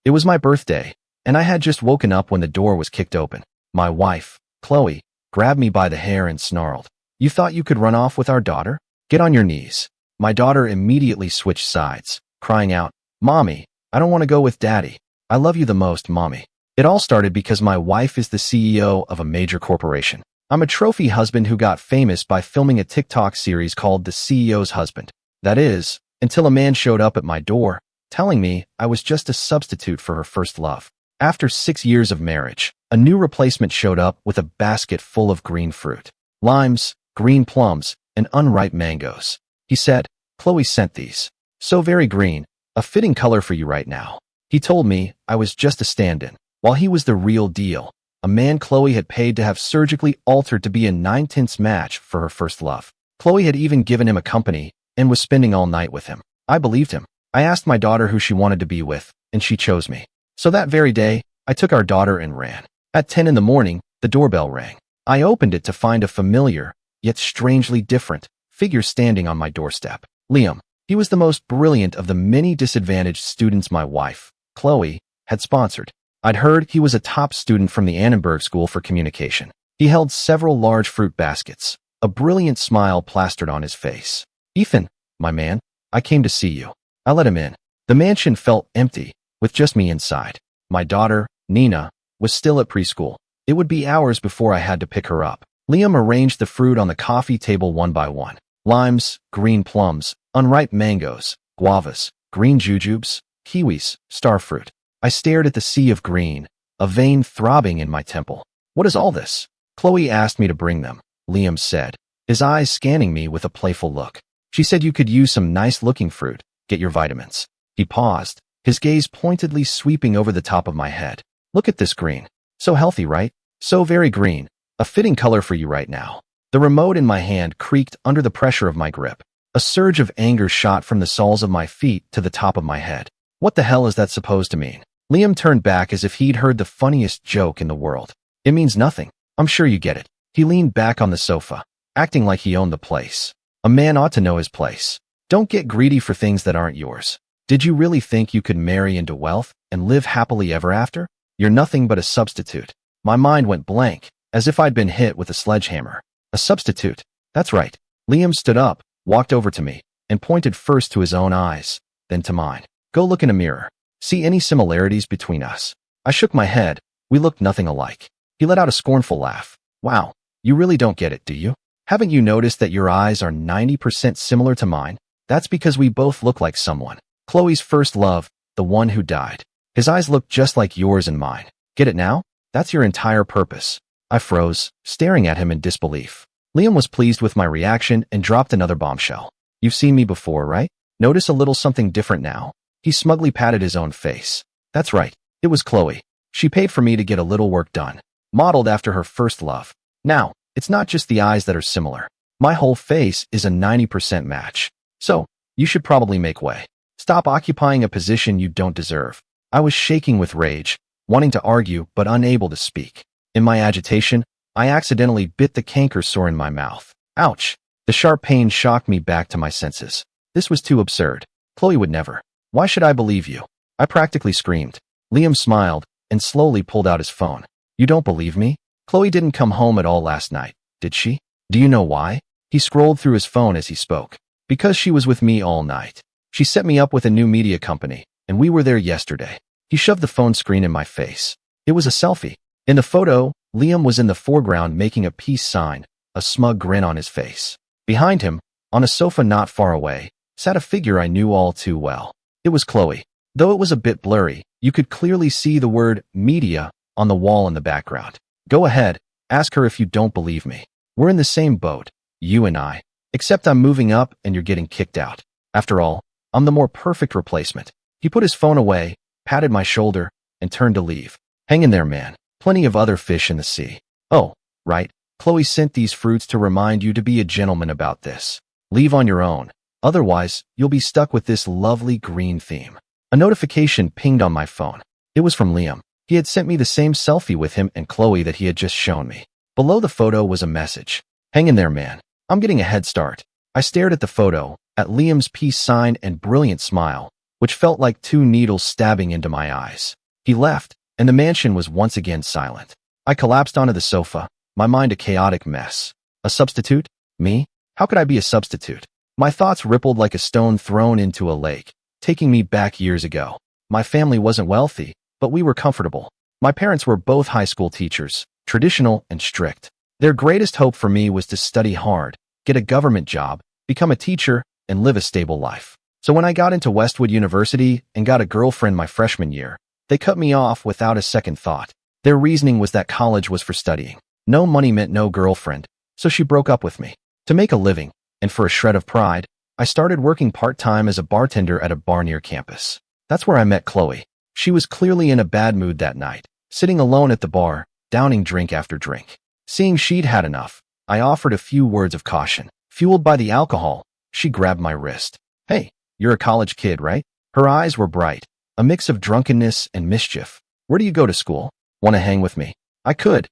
It was my birthday, and I had just woken up when the door was kicked open. My wife, Chloe, grabbed me by the hair and snarled, "You thought you could run off with our daughter? Get on your knees." My daughter immediately switched sides, crying out, "Mommy, I don't want to go with Daddy. I love you the most, Mommy." It all started because my wife is the CEO of a major corporation. I'm a trophy husband who got famous by filming a TikTok series called The CEO's Husband. That is, until a man showed up at my door, telling me I was just a substitute for her first love. After 6 years of marriage, a new replacement showed up with a basket full of green fruit. Limes, green plums, and unripe mangoes. He said, "Chloe sent these. So very green, a fitting color for you right now." He told me I was just a stand-in, while he was the real deal, a man Chloe had paid to have surgically altered to be a 9/10 match for her first love. Chloe had even given him a company and was spending all night with him. I believed him. I asked my daughter who she wanted to be with, and she chose me. So that very day, I took our daughter and ran. At 10 in the morning, the doorbell rang. I opened it to find a familiar, yet strangely different, figure standing on my doorstep. Liam. He was the most brilliant of the many disadvantaged students my wife, Chloe, had sponsored. I'd heard he was a top student from the Annenberg School for Communication. He held several large fruit baskets, a brilliant smile plastered on his face. "Ethan, my man, I came to see you." I let him in. The mansion felt empty, with just me inside. My daughter, Nina, was still at preschool. It would be hours before I had to pick her up. Liam arranged the fruit on the coffee table one by one. Limes, green plums, unripe mangoes, guavas, green jujubes, kiwis, starfruit. I stared at the sea of green, a vein throbbing in my temple. "What is all this?" "Chloe asked me to bring them," Liam said, his eyes scanning me with a playful look. "She said you could use some nice-looking fruit, get your vitamins." He paused, his gaze pointedly sweeping over the top of my head. "Look at this green. So healthy, right? So very green. A fitting color for you right now." The remote in my hand creaked under the pressure of my grip. A surge of anger shot from the soles of my feet to the top of my head. What the hell is that supposed to mean? Liam turned back as if he'd heard the funniest joke in the world. "It means nothing. I'm sure you get it." He leaned back on the sofa, acting like he owned the place. A man ought to know his place. Don't get greedy for things that aren't yours. Did you really think you could marry into wealth and live happily ever after? You're nothing but a substitute. My mind went blank, as if I'd been hit with a sledgehammer. A substitute. That's right. Liam stood up, walked over to me, and pointed first to his own eyes, then to mine. "Go look in a mirror. See any similarities between us?" I shook my head. We looked nothing alike. He let out a scornful laugh. "Wow, you really don't get it, do you? Haven't you noticed that your eyes are 90% similar to mine? That's because we both look like someone. Chloe's first love, the one who died. His eyes look just like yours and mine. Get it now? That's your entire purpose." I froze, staring at him in disbelief. Liam was pleased with my reaction and dropped another bombshell. "You've seen me before, right? Notice a little something different now?" He smugly patted his own face. "That's right. It was Chloe. She paid for me to get a little work done. Modeled after her first love. Now, it's not just the eyes that are similar. My whole face is a 90% match. So, you should probably make way. Stop occupying a position you don't deserve." I was shaking with rage, wanting to argue but unable to speak. In my agitation, I accidentally bit the canker sore in my mouth. Ouch! The sharp pain shocked me back to my senses. This was too absurd. Chloe would never. "Why should I believe you?" I practically screamed. Liam smiled and slowly pulled out his phone. "You don't believe me? Chloe didn't come home at all last night, did she? Do you know why?" He scrolled through his phone as he spoke. "Because she was with me all night. She set me up with a new media company, and we were there yesterday." He shoved the phone screen in my face. It was a selfie. In the photo, Liam was in the foreground making a peace sign, a smug grin on his face. Behind him, on a sofa not far away, sat a figure I knew all too well. It was Chloe. Though it was a bit blurry, you could clearly see the word media on the wall in the background. "Go ahead, ask her if you don't believe me. We're in the same boat, you and I. Except I'm moving up and you're getting kicked out. After all, I'm the more perfect replacement." He put his phone away, patted my shoulder, and turned to leave. "Hang in there, man. Plenty of other fish in the sea." "Oh, right. Chloe sent these fruits to remind you to be a gentleman about this. Leave on your own. Otherwise, you'll be stuck with this lovely green theme." A notification pinged on my phone. It was from Liam. He had sent me the same selfie with him and Chloe that he had just shown me. Below the photo was a message. "Hang in there, man. I'm getting a head start." I stared at the photo, at Liam's peace sign and brilliant smile, which felt like two needles stabbing into my eyes. He left, and the mansion was once again silent. I collapsed onto the sofa, my mind a chaotic mess. A substitute? Me? How could I be a substitute? My thoughts rippled like a stone thrown into a lake, taking me back years ago. My family wasn't wealthy, but we were comfortable. My parents were both high school teachers, traditional and strict. Their greatest hope for me was to study hard, get a government job, become a teacher, and live a stable life. So when I got into Westwood University and got a girlfriend my freshman year, they cut me off without a second thought. Their reasoning was that college was for studying. No money meant no girlfriend, so she broke up with me. To make a living, and for a shred of pride, I started working part-time as a bartender at a bar near campus. That's where I met Chloe. She was clearly in a bad mood that night, sitting alone at the bar, downing drink after drink. Seeing she'd had enough, I offered a few words of caution. Fueled by the alcohol, she grabbed my wrist. "Hey, you're a college kid, right?" Her eyes were bright, a mix of drunkenness and mischief. "Where do you go to school? Want to hang with me? I could,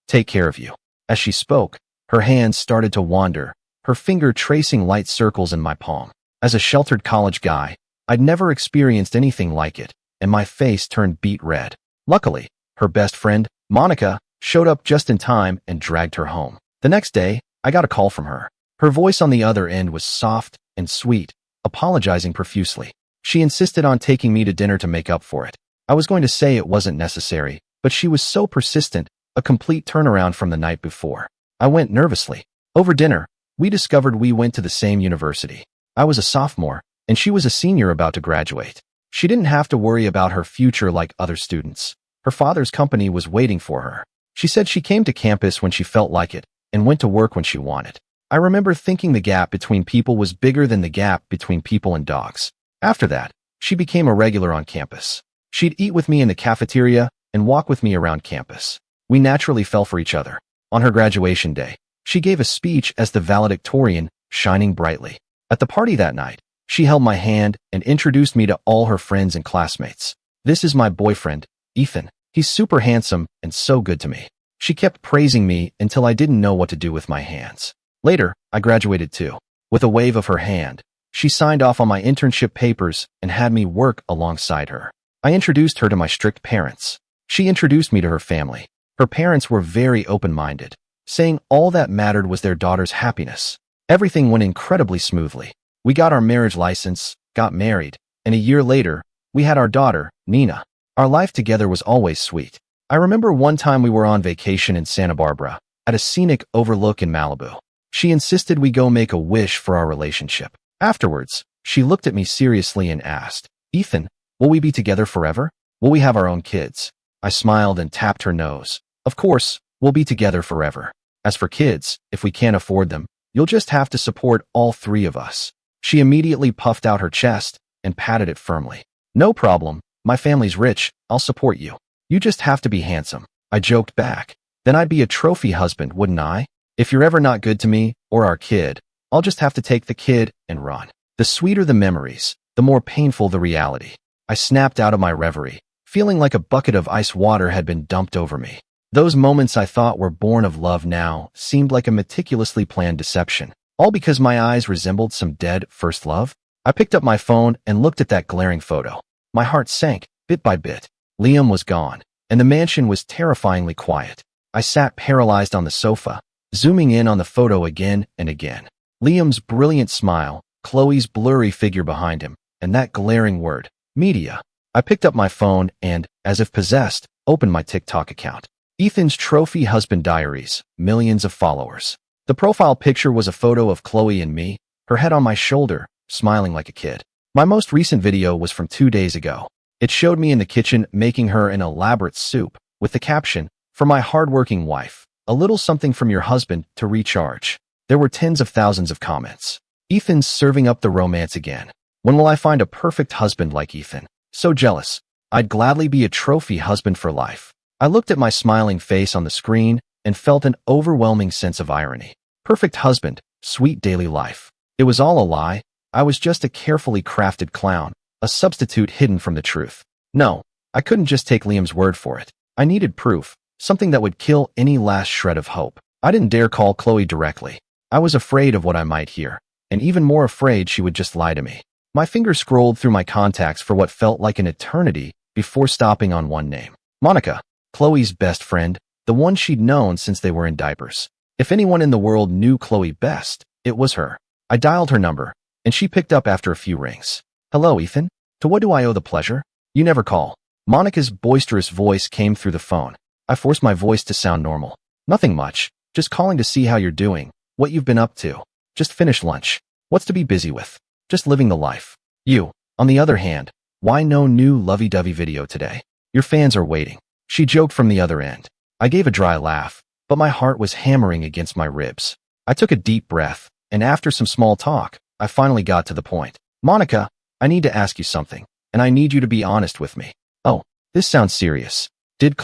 take care of you." As she spoke, her hands started to wander, her finger tracing light circles in my palm. As a sheltered college guy, I'd never experienced anything like it, and my face turned beet red. Luckily, her best friend, Monica, showed up just in time and dragged her home. The next day, I got a call from her. Her voice on the other end was soft and sweet, apologizing profusely. She insisted on taking me to dinner to make up for it. I was going to say it wasn't necessary, but she was so persistent, a complete turnaround from the night before. I went nervously. Over dinner, we discovered we went to the same university. I was a sophomore, and she was a senior about to graduate. She didn't have to worry about her future like other students. Her father's company was waiting for her. She said she came to campus when she felt like it, and went to work when she wanted. I remember thinking the gap between people was bigger than the gap between people and dogs. After that, she became a regular on campus. She'd eat with me in the cafeteria and walk with me around campus. We naturally fell for each other. On her graduation day, she gave a speech as the valedictorian, shining brightly. At the party that night, she held my hand and introduced me to all her friends and classmates. "This is my boyfriend, Ethan. He's super handsome and so good to me." She kept praising me until I didn't know what to do with my hands. Later, I graduated too. With a wave of her hand, she signed off on my internship papers and had me work alongside her. I introduced her to my strict parents. She introduced me to her family. Her parents were very open-minded, saying all that mattered was their daughter's happiness. Everything went incredibly smoothly. We got our marriage license, got married, and a year later, we had our daughter, Nina. Our life together was always sweet. I remember one time we were on vacation in Santa Barbara, at a scenic overlook in Malibu. She insisted we go make a wish for our relationship. Afterwards, she looked at me seriously and asked, "Ethan, will we be together forever? Will we have our own kids?" I smiled and tapped her nose. "Of course, we'll be together forever. As for kids, if we can't afford them, you'll just have to support all three of us." She immediately puffed out her chest and patted it firmly. "No problem. My family's rich. I'll support you. You just have to be handsome." I joked back. "Then I'd be a trophy husband, wouldn't I? If you're ever not good to me or our kid, I'll just have to take the kid and run." The sweeter the memories, the more painful the reality. I snapped out of my reverie, feeling like a bucket of ice water had been dumped over me. Those moments I thought were born of love now seemed like a meticulously planned deception, all because my eyes resembled some dead first love. I picked up my phone and looked at that glaring photo. My heart sank, bit by bit. Liam was gone, and the mansion was terrifyingly quiet. I sat paralyzed on the sofa, zooming in on the photo again and again. Liam's brilliant smile, Chloe's blurry figure behind him, and that glaring word, media. I picked up my phone and, as if possessed, opened my TikTok account. Ethan's Trophy Husband Diaries, millions of followers. The profile picture was a photo of Chloe and me, her head on my shoulder, smiling like a kid. My most recent video was from 2 days ago. It showed me in the kitchen making her an elaborate soup, with the caption, "For my hardworking wife, a little something from your husband to recharge." There were tens of thousands of comments. "Ethan's serving up the romance again. When will I find a perfect husband like Ethan? So jealous. I'd gladly be a trophy husband for life." I looked at my smiling face on the screen and felt an overwhelming sense of irony. Perfect husband, sweet daily life. It was all a lie. I was just a carefully crafted clown, a substitute hidden from the truth. No, I couldn't just take Liam's word for it. I needed proof, something that would kill any last shred of hope. I didn't dare call Chloe directly. I was afraid of what I might hear, and even more afraid she would just lie to me. My finger scrolled through my contacts for what felt like an eternity before stopping on one name. Monica, Chloe's best friend, the one she'd known since they were in diapers. If anyone in the world knew Chloe best, it was her. I dialed her number, and she picked up after a few rings. Hello, Ethan. To what do I owe the pleasure? You never call. Monica's boisterous voice came through the phone. I forced my voice to sound normal. Nothing much. Just calling to see how you're doing, what you've been up to. Just finished lunch. What's to be busy with? Just living the life. You, on the other hand, why no new lovey-dovey video today? Your fans are waiting. She joked from the other end. I gave a dry laugh, but my heart was hammering against my ribs. I took a deep breath, and after some small talk, I finally got to the point. Monica, I need to ask you something, and I need you to be honest with me. Oh, this sounds serious. Did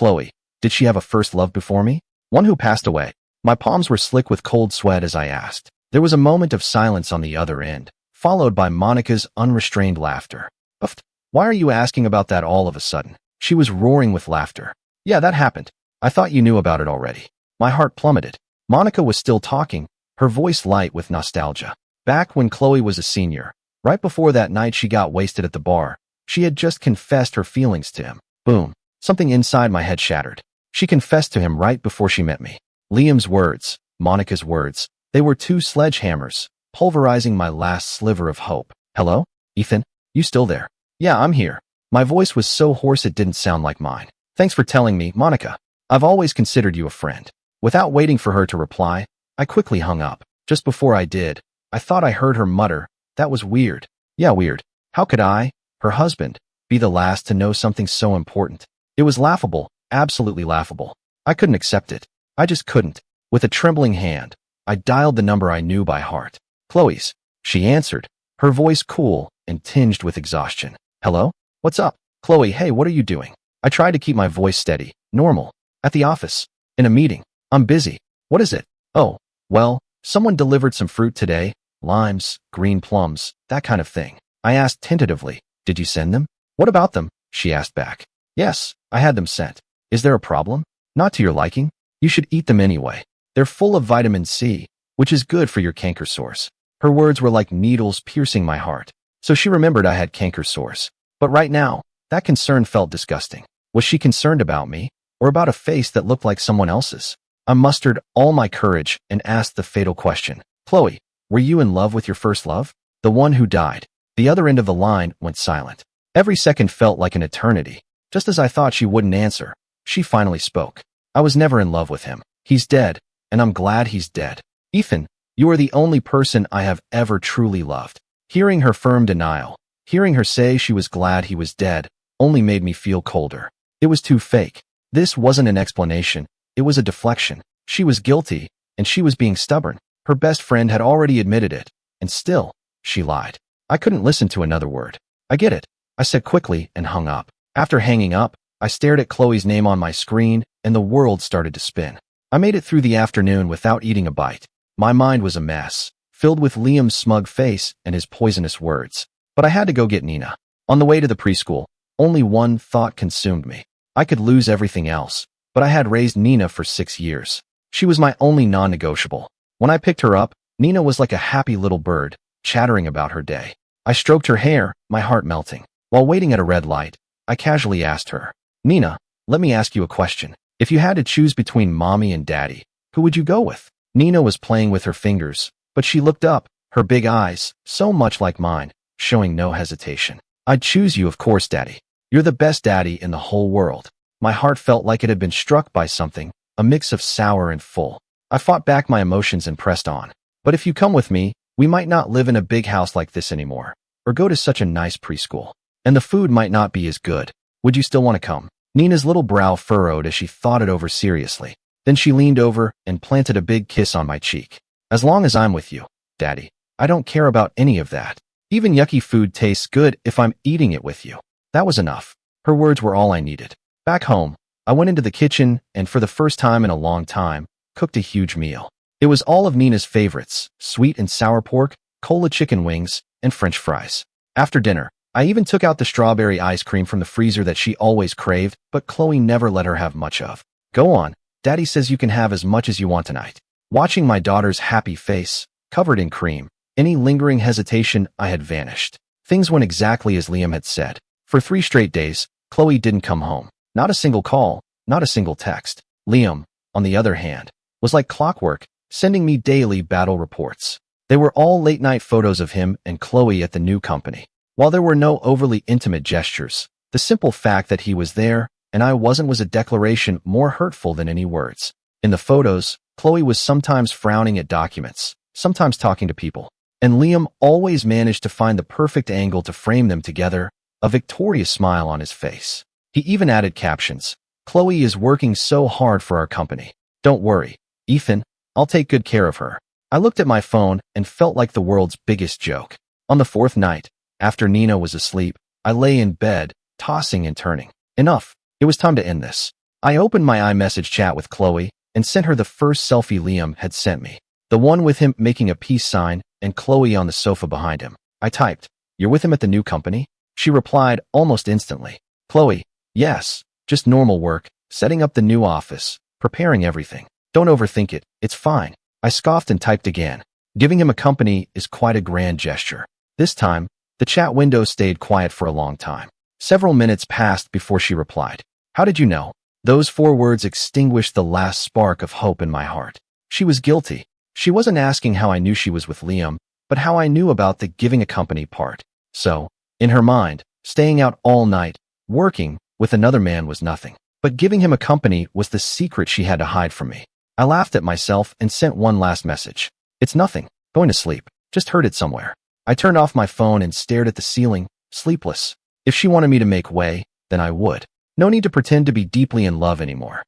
she have a first love before me? One who passed away? My palms were slick with cold sweat as I asked. There was a moment of silence on the other end, followed by Monica's unrestrained laughter. Uff, why are you asking about that all of a sudden? She was roaring with laughter. Yeah, that happened. I thought you knew about it already. My heart plummeted. Monica was still talking, her voice light with nostalgia. Back when Chloe was a senior, right before that night she got wasted at the bar, she had just confessed her feelings to him. Boom. Something inside my head shattered. She confessed to him right before she met me. Liam's words, Monica's words, they were two sledgehammers, pulverizing my last sliver of hope. Hello? Ethan? You still there? Yeah, I'm here. My voice was so hoarse it didn't sound like mine. Thanks for telling me, Monica. I've always considered you a friend. Without waiting for her to reply, I quickly hung up. Just before I did, I thought I heard her mutter, that was weird. Yeah, weird. How could I, her husband, be the last to know something so important? It was laughable, absolutely laughable. I couldn't accept it. I just couldn't. With a trembling hand, I dialed the number I knew by heart. Chloe's. She answered, her voice cool and tinged with exhaustion. Hello? What's up? Chloe, hey, what are you doing? I tried to keep my voice steady, normal. At the office. In a meeting. I'm busy. What is it? Oh, well, someone delivered some fruit today. Limes, green plums, that kind of thing. I asked tentatively, did you send them? What about them? She asked back. Yes, I had them sent. Is there a problem? Not to your liking? You should eat them anyway. They're full of vitamin C, which is good for your canker sores. Her words were like needles piercing my heart. So she remembered I had canker sores. But right now, that concern felt disgusting. Was she concerned about me, or about a face that looked like someone else's? I mustered all my courage and asked the fatal question. Chloe, were you in love with your first love? The one who died. The other end of the line went silent. Every second felt like an eternity. Just as I thought she wouldn't answer, she finally spoke. I was never in love with him. He's dead, and I'm glad he's dead. Ethan, you are the only person I have ever truly loved. Hearing her firm denial, hearing her say she was glad he was dead, only made me feel colder. It was too fake. This wasn't an explanation. It was a deflection. She was guilty, and she was being stubborn. Her best friend had already admitted it, and still, she lied. I couldn't listen to another word. I get it, I said quickly and hung up. After hanging up, I stared at Chloe's name on my screen, and the world started to spin. I made it through the afternoon without eating a bite. My mind was a mess, filled with Liam's smug face and his poisonous words. But I had to go get Nina. On the way to the preschool, only one thought consumed me. I could lose everything else, but I had raised Nina for 6 years. She was my only non-negotiable. When I picked her up, Nina was like a happy little bird, chattering about her day. I stroked her hair, my heart melting. While waiting at a red light, I casually asked her, Nina, let me ask you a question. If you had to choose between mommy and daddy, who would you go with? Nina was playing with her fingers, but she looked up, her big eyes, so much like mine, showing no hesitation. I'd choose you, of course, daddy. You're the best daddy in the whole world. My heart felt like it had been struck by something, a mix of sour and full. I fought back my emotions and pressed on. But if you come with me, we might not live in a big house like this anymore, or go to such a nice preschool. And the food might not be as good. Would you still want to come? Nina's little brow furrowed as she thought it over seriously. Then she leaned over and planted a big kiss on my cheek. As long as I'm with you, Daddy, I don't care about any of that. Even yucky food tastes good if I'm eating it with you. That was enough. Her words were all I needed. Back home, I went into the kitchen and for the first time in a long time, cooked a huge meal. It was all of Nina's favorites, sweet and sour pork, cola chicken wings, and French fries. After dinner, I even took out the strawberry ice cream from the freezer that she always craved, but Chloe never let her have much of. Go on, Daddy says you can have as much as you want tonight. Watching my daughter's happy face, covered in cream, any lingering hesitation I had vanished. Things went exactly as Liam had said. For 3 straight days, Chloe didn't come home. Not a single call, not a single text. Liam, on the other hand, was like clockwork, sending me daily battle reports. They were all late-night photos of him and Chloe at the new company. While there were no overly intimate gestures, the simple fact that he was there and I wasn't was a declaration more hurtful than any words. In the photos, Chloe was sometimes frowning at documents, sometimes talking to people, and Liam always managed to find the perfect angle to frame them together, a victorious smile on his face. He even added captions. Chloe is working so hard for our company. Don't worry, Ethan, I'll take good care of her. I looked at my phone and felt like the world's biggest joke. On the 4th night, after Nina was asleep, I lay in bed, tossing and turning. Enough. It was time to end this. I opened my iMessage chat with Chloe and sent her the first selfie Liam had sent me. The one with him making a peace sign and Chloe on the sofa behind him. I typed, "You're with him at the new company?" She replied almost instantly. "Chloe, yes, just normal work, setting up the new office, preparing everything. Don't overthink it, it's fine." I scoffed and typed again. Giving him a company is quite a grand gesture. This time, the chat window stayed quiet for a long time. Several minutes passed before she replied. "How did you know?" Those 4 words extinguished the last spark of hope in my heart. She was guilty. She wasn't asking how I knew she was with Liam, but how I knew about the giving a company part. So, in her mind, staying out all night, working with another man was nothing. But giving him a company was the secret she had to hide from me. I laughed at myself and sent one last message. "It's nothing. Going to sleep. Just heard it somewhere." I turned off my phone and stared at the ceiling, sleepless. If she wanted me to make way, then I would. No need to pretend to be deeply in love anymore.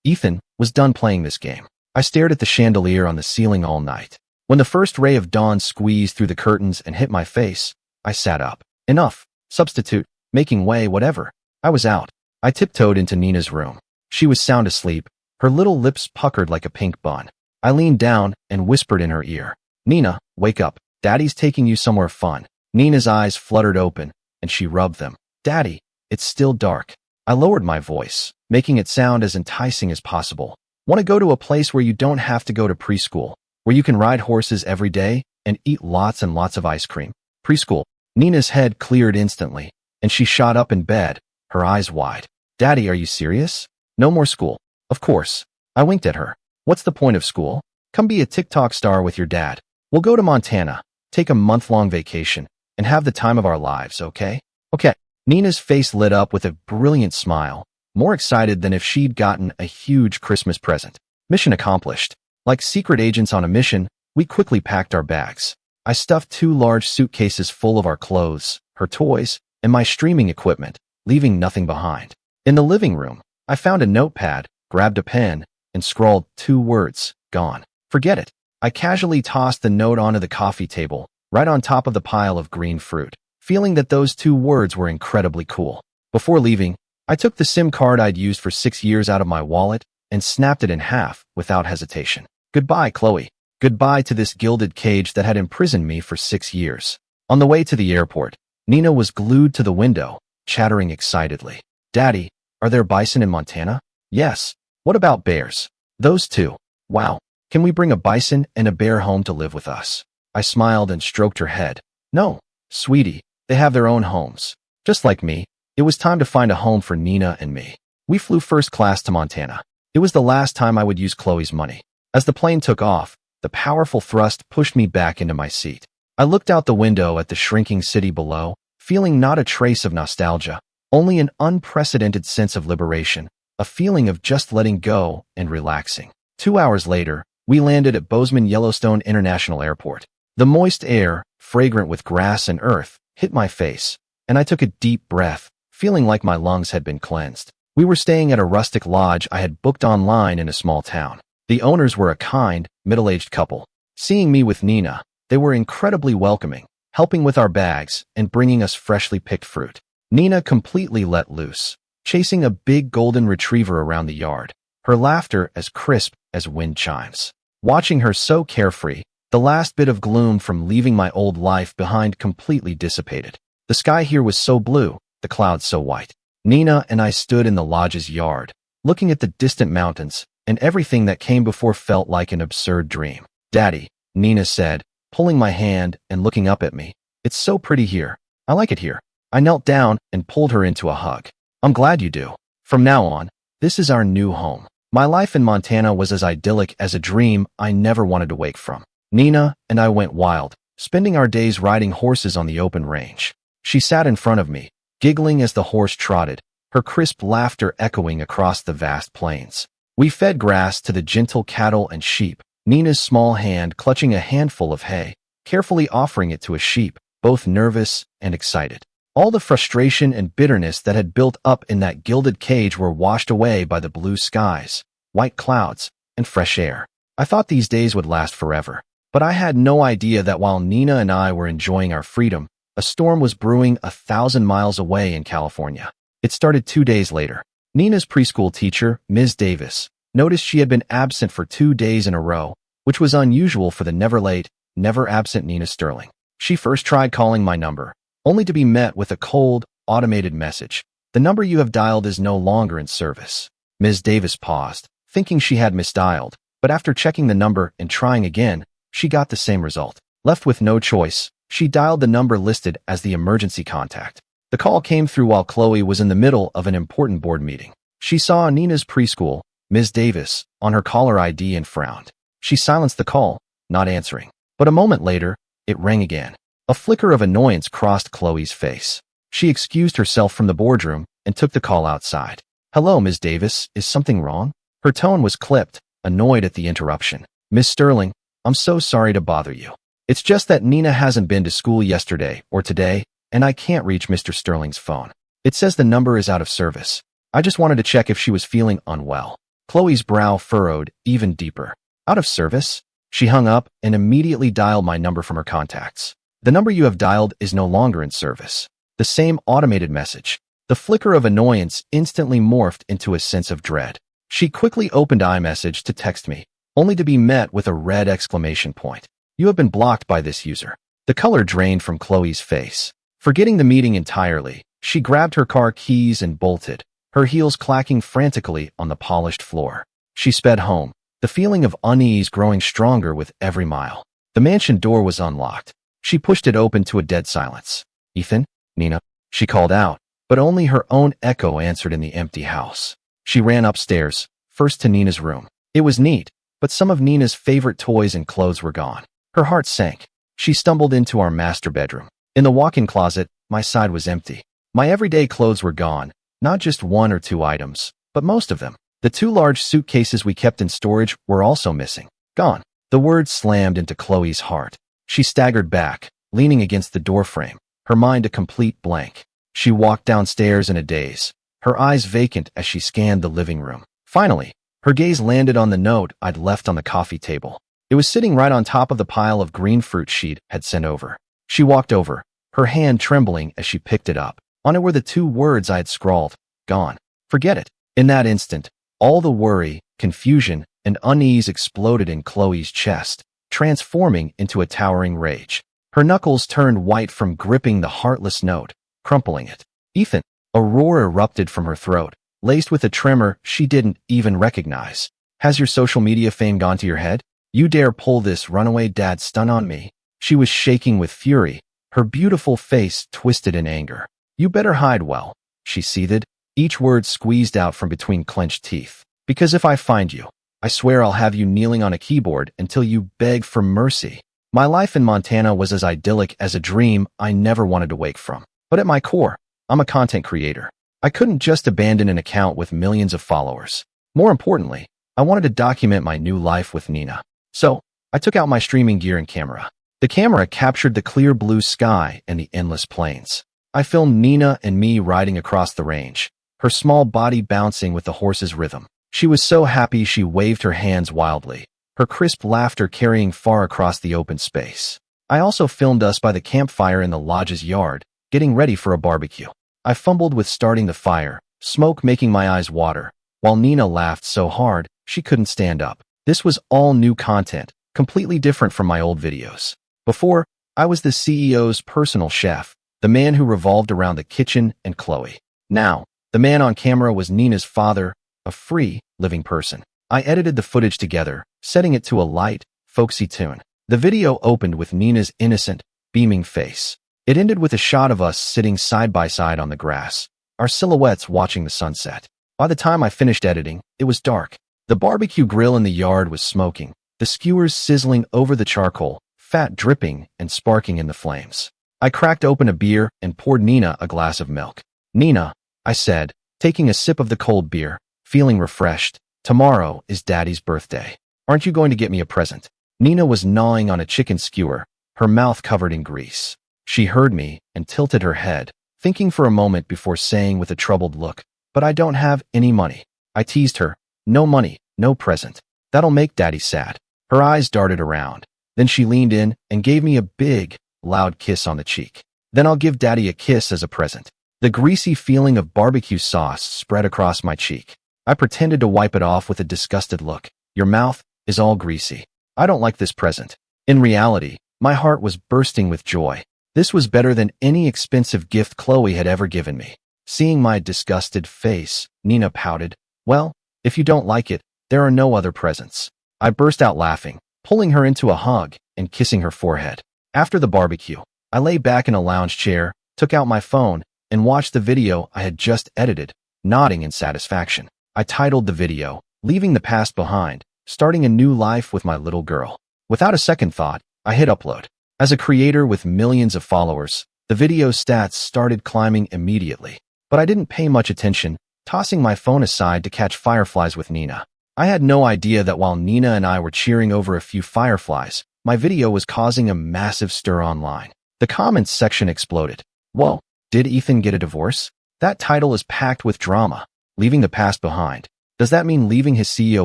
Ethan, was done playing this game. I stared at the chandelier on the ceiling all night. When the first ray of dawn squeezed through the curtains and hit my face, I sat up. Enough. Substitute. Making way, whatever. I was out. I tiptoed into Nina's room. She was sound asleep, her little lips puckered like a pink bun. I leaned down and whispered in her ear, "Nina, wake up. Daddy's taking you somewhere fun." Nina's eyes fluttered open, and she rubbed them. "Daddy, it's still dark." I lowered my voice, making it sound as enticing as possible. "Want to go to a place where you don't have to go to preschool, where you can ride horses every day and eat lots and lots of ice cream?" "Preschool." Nina's head cleared instantly, and she shot up in bed, her eyes wide. "Daddy, are you serious? No more school?" "Of course." I winked at her. "What's the point of school? Come be a TikTok star with your dad. We'll go to Montana, take a month-long vacation, and have the time of our lives, okay?" "Okay." Nina's face lit up with a brilliant smile, more excited than if she'd gotten a huge Christmas present. Mission accomplished. Like secret agents on a mission, we quickly packed our bags. I stuffed 2 large suitcases full of our clothes, her toys, and my streaming equipment, leaving nothing behind. In the living room, I found a notepad, grabbed a pen, and scrawled 2 words, "Gone." Forget it. I casually tossed the note onto the coffee table, right on top of the pile of green fruit, feeling that those 2 words were incredibly cool. Before leaving, I took the SIM card I'd used for 6 years out of my wallet and snapped it in half without hesitation. Goodbye, Chloe. Goodbye to this gilded cage that had imprisoned me for 6 years. On the way to the airport, Nina was glued to the window, chattering excitedly. "Daddy, are there bison in Montana?" "Yes." "What about bears?" "Those too." "Wow. Can we bring a bison and a bear home to live with us?" I smiled and stroked her head. "No, sweetie, they have their own homes. Just like me, it was time to find a home for Nina and me. We flew first class to Montana. It was the last time I would use Chloe's money. As the plane took off, the powerful thrust pushed me back into my seat. I looked out the window at the shrinking city below, feeling not a trace of nostalgia, only an unprecedented sense of liberation, a feeling of just letting go and relaxing. 2 hours later, we landed at Bozeman Yellowstone International Airport. The moist air, fragrant with grass and earth, hit my face, and I took a deep breath, feeling like my lungs had been cleansed. We were staying at a rustic lodge I had booked online in a small town. The owners were a kind, middle-aged couple. Seeing me with Nina, they were incredibly welcoming, helping with our bags and bringing us freshly picked fruit. Nina completely let loose, chasing a big golden retriever around the yard, her laughter as crisp as wind chimes. Watching her so carefree, the last bit of gloom from leaving my old life behind completely dissipated. The sky here was so blue, the clouds so white. Nina and I stood in the lodge's yard, looking at the distant mountains, and everything that came before felt like an absurd dream. "Daddy," Nina said, pulling my hand and looking up at me, "it's so pretty here. I like it here. I knelt down and pulled her into a hug. I'm glad you do. From now on, this is our new home. My life in Montana was as idyllic as a dream I never wanted to wake from. Nina and I went wild, spending our days riding horses on the open range. She sat in front of me, giggling as the horse trotted, her crisp laughter echoing across the vast plains. We fed grass to the gentle cattle and sheep, Nina's small hand clutching a handful of hay, carefully offering it to a sheep, both nervous and excited. All the frustration and bitterness that had built up in that gilded cage were washed away by the blue skies, white clouds, and fresh air. I thought these days would last forever, but I had no idea that while Nina and I were enjoying our freedom, a storm was brewing 1,000 miles away in California. It started 2 days later. Nina's preschool teacher, Ms. Davis, noticed she had been absent for 2 days in a row, which was unusual for the never late, never absent Nina Sterling. She first tried calling my number, only to be met with a cold, automated message. The number you have dialed is no longer in service. Ms. Davis paused, thinking she had misdialed, but after checking the number and trying again, she got the same result. Left with no choice, she dialed the number listed as the emergency contact. The call came through while Chloe was in the middle of an important board meeting. She saw Nina's preschool, Ms. Davis, on her caller ID and frowned. She silenced the call, not answering. But a moment later, it rang again. A flicker of annoyance crossed Chloe's face. She excused herself from the boardroom and took the call outside. Hello, Ms. Davis, is something wrong? Her tone was clipped, annoyed at the interruption. Miss Sterling, I'm so sorry to bother you. It's just that Nina hasn't been to school yesterday or today, and I can't reach Mr. Sterling's phone. It says the number is out of service. I just wanted to check if she was feeling unwell. Chloe's brow furrowed even deeper. Out of service? She hung up and immediately dialed my number from her contacts. The number you have dialed is no longer in service. The same automated message. The flicker of annoyance instantly morphed into a sense of dread. She quickly opened iMessage to text me, only to be met with a red exclamation point. You have been blocked by this user. The color drained from Chloe's face. Forgetting the meeting entirely, she grabbed her car keys and bolted, her heels clacking frantically on the polished floor. She sped home, the feeling of unease growing stronger with every mile. The mansion door was unlocked. She pushed it open to a dead silence. Ethan? Nina? She called out, but only her own echo answered in the empty house. She ran upstairs, first to Nina's room. It was neat, but some of Nina's favorite toys and clothes were gone. Her heart sank. She stumbled into our master bedroom. In the walk-in closet, my side was empty. My everyday clothes were gone, not just 1 or 2 items, but most of them. The 2 large suitcases we kept in storage were also missing. Gone. The word slammed into Chloe's heart. She staggered back, leaning against the doorframe, her mind a complete blank. She walked downstairs in a daze, her eyes vacant as she scanned the living room. Finally, her gaze landed on the note I'd left on the coffee table. It was sitting right on top of the pile of green fruit she'd had sent over. She walked over, her hand trembling as she picked it up. On it were the 2 words I had scrawled, gone. Forget it. In that instant, all the worry, confusion, and unease exploded in Chloe's chest, transforming into a towering rage. Her knuckles turned white from gripping the heartless note, crumpling it. Ethan! A roar erupted from her throat, laced with a tremor she didn't even recognize. Has your social media fame gone to your head? You dare pull this runaway dad stunt on me? She was shaking with fury, her beautiful face twisted in anger. You better hide well, she seethed, each word squeezed out from between clenched teeth. Because if I find you, I swear I'll have you kneeling on a keyboard until you beg for mercy. My life in Montana was as idyllic as a dream I never wanted to wake from. But at my core, I'm a content creator. I couldn't just abandon an account with millions of followers. More importantly, I wanted to document my new life with Nina. So, I took out my streaming gear and camera. The camera captured the clear blue sky and the endless plains. I filmed Nina and me riding across the range, her small body bouncing with the horse's rhythm. She was so happy she waved her hands wildly, her crisp laughter carrying far across the open space. I also filmed us by the campfire in the lodge's yard, getting ready for a barbecue. I fumbled with starting the fire, smoke making my eyes water, while Nina laughed so hard she couldn't stand up. This was all new content, completely different from my old videos. Before, I was the CEO's personal chef, the man who revolved around the kitchen and Chloe. Now, the man on camera was Nina's father, a free, living person. I edited the footage together, setting it to a light, folksy tune. The video opened with Nina's innocent, beaming face. It ended with a shot of us sitting side by side on the grass, our silhouettes watching the sunset. By the time I finished editing, it was dark. The barbecue grill in the yard was smoking, the skewers sizzling over the charcoal, fat dripping and sparking in the flames. I cracked open a beer and poured Nina a glass of milk. "Nina," I said, taking a sip of the cold beer, feeling refreshed, "tomorrow is Daddy's birthday. Aren't you going to get me a present?" Nina was gnawing on a chicken skewer, her mouth covered in grease. She heard me and tilted her head, thinking for a moment before saying with a troubled look, "But I don't have any money." I teased her, "No money, no present. That'll make Daddy sad." Her eyes darted around. Then she leaned in and gave me a big, loud kiss on the cheek. "Then I'll give Daddy a kiss as a present." The greasy feeling of barbecue sauce spread across my cheek. I pretended to wipe it off with a disgusted look. "Your mouth is all greasy. I don't like this present." In reality, my heart was bursting with joy. This was better than any expensive gift Chloe had ever given me. Seeing my disgusted face, Nina pouted, "Well, if you don't like it, there are no other presents." I burst out laughing, pulling her into a hug and kissing her forehead. After the barbecue, I lay back in a lounge chair, took out my phone, and watched the video I had just edited, nodding in satisfaction. I titled the video, "Leaving the Past Behind, Starting a New Life with My Little Girl." Without a second thought, I hit upload. As a creator with millions of followers, the video's stats started climbing immediately. But I didn't pay much attention, tossing my phone aside to catch fireflies with Nina. I had no idea that while Nina and I were cheering over a few fireflies, my video was causing a massive stir online. The comments section exploded. "Whoa, did Ethan get a divorce? That title is packed with drama. Leaving the past behind. Does that mean leaving his CEO